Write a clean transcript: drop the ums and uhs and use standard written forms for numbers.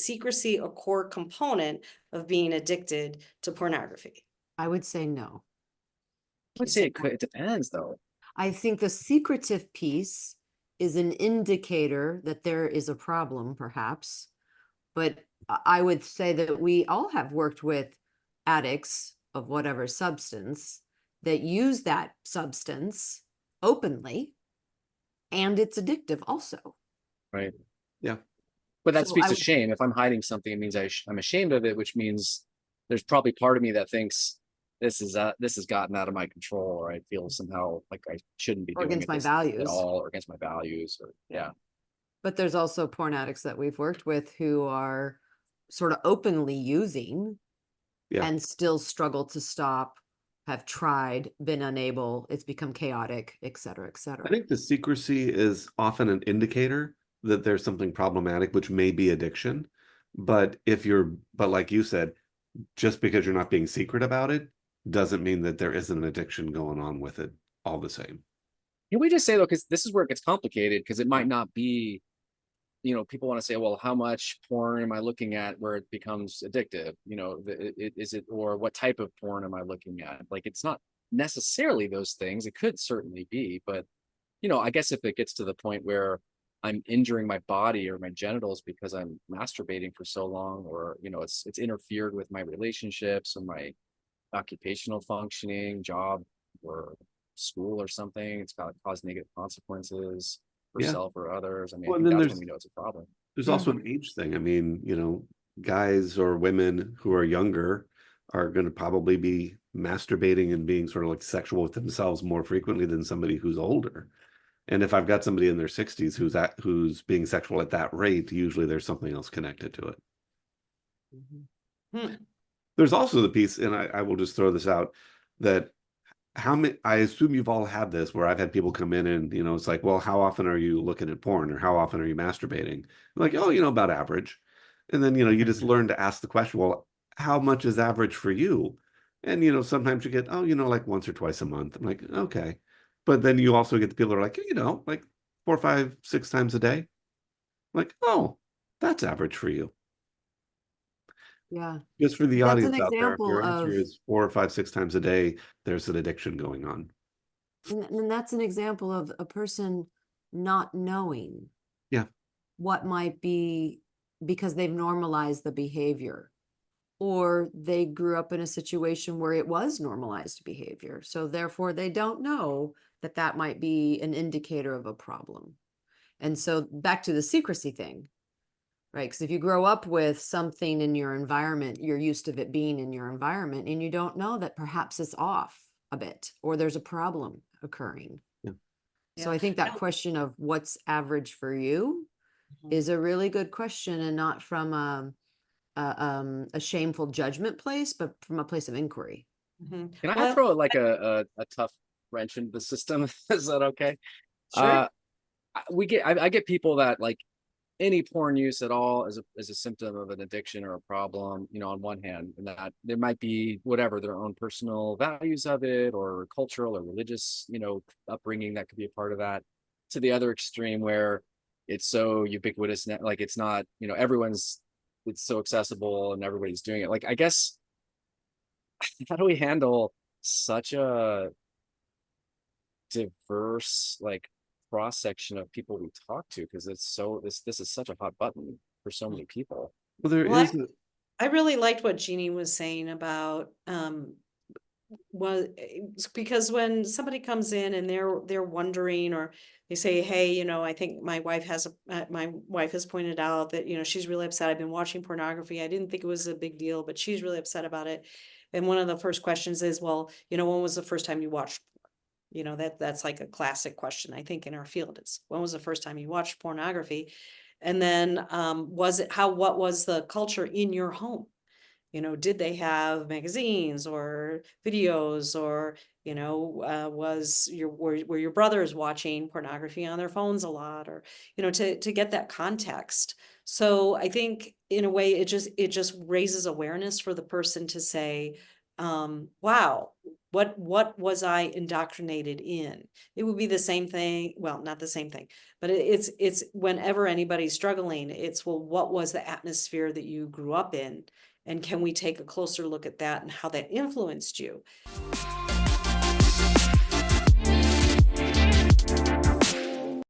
secrecy a core component of being addicted to pornography? I would say no. I would say it could, it depends though. I think the secretive piece is an indicator that there is a problem, perhaps. But I would say that we all have worked with addicts of whatever substance that use that substance openly, and it's addictive also. Right. Yeah. But that So speaks I to would- shame. If I'm hiding something, it means I'm ashamed of it, which means there's probably part of me that thinks this has gotten out of my control, or I feel somehow like I shouldn't be Or doing against it my at values. all, or against my values, or yeah. But there's also porn addicts that we've worked with who are sort of openly using Yeah. and still struggle to stop, have tried, been unable, it's become chaotic, et cetera, et I cetera. think the secrecy is often an indicator that there's something problematic, which may be addiction. But but like you said, just because you're not being secret about it doesn't mean that there isn't an addiction going on with it all the same. Can we just say though, because this is where it gets complicated, because it might not be, people want to say, well, how much porn am I looking at where it becomes addictive? Is it, or what type of porn am I looking at? Like, it's not necessarily those things. It could certainly be, but I guess if it gets to the point where I'm injuring my body or my genitals because I'm masturbating for so long, or it's interfered with my relationships or my occupational functioning, job or school or something, it's got to cause negative consequences for Yeah. self or others. I mean, Well, I and think then that's when we know it's a problem. there's also an age thing. I mean, guys or women who are younger are going to probably be masturbating and being sort of like sexual with themselves more frequently than somebody who's older. And if I've got somebody in their 60s who's being sexual at that rate, usually there's something else connected to it. Hmm. There's also the piece, and I will just throw this out, that I assume you've all had this where I've had people come in and, it's like, well, how often are you looking at porn, or how often are you masturbating? I'm like, oh, about average. And then, you just learn to ask the question, well, how much is average for you? And, sometimes you get, oh, like once or twice a month. I'm like, okay. But then you also get the people that are like, like 4, 5, 6 times a day. Like, oh, that's average for you. Yeah. Just for the That's an audience out there, if example your answer of, is 4 or 5, 6 times a day, there's an addiction going on. and that's an example of a person not knowing Yeah. what might be because they've normalized the behavior, or they grew up in a situation where it was normalized behavior. So therefore they don't know that that might be an indicator of a problem. And so back to the secrecy thing, right? Because if you grow up with something in your environment, you're used to it being in your environment, and you don't know that perhaps it's off a bit, or there's a problem occurring. Yeah. So I think that question of what's average for you is a really good question, and not from a shameful judgment place, but from a place of inquiry. Mhm. Can I Well, throw like a tough wrench into the system? Is that okay? sure. I get people that like any porn use at all as a symptom of an addiction or a problem, on one hand, and that there might be whatever their own personal values of it, or cultural or religious, upbringing that could be a part of that, to the other extreme where it's so ubiquitous, like it's not, it's so accessible and everybody's doing it. Like, I guess, how do we handle such a diverse, like, cross section of people we talk to, because this is such a hot button for so many people. Well, there Well, is I really liked what Jeannie was saying about because when somebody comes in and they're wondering, or they say, hey, I think my wife has pointed out that she's really upset. I've been watching pornography. I didn't think it was a big deal, but she's really upset about it. And one of the first questions is, well, when was the first time you watched? That's like a classic question, I think, in our field, is when was the first time you watched pornography? And then what was the culture in your home? Did they have magazines or videos, or were your brothers watching pornography on their phones a lot, or to get that context. So I think in a way it just raises awareness for the person to say, wow, what was I indoctrinated in? It would be the same thing, well, not the same thing, but it's whenever anybody's struggling, it's, well, what was the atmosphere that you grew up in? And can we take a closer look at that and how that influenced you?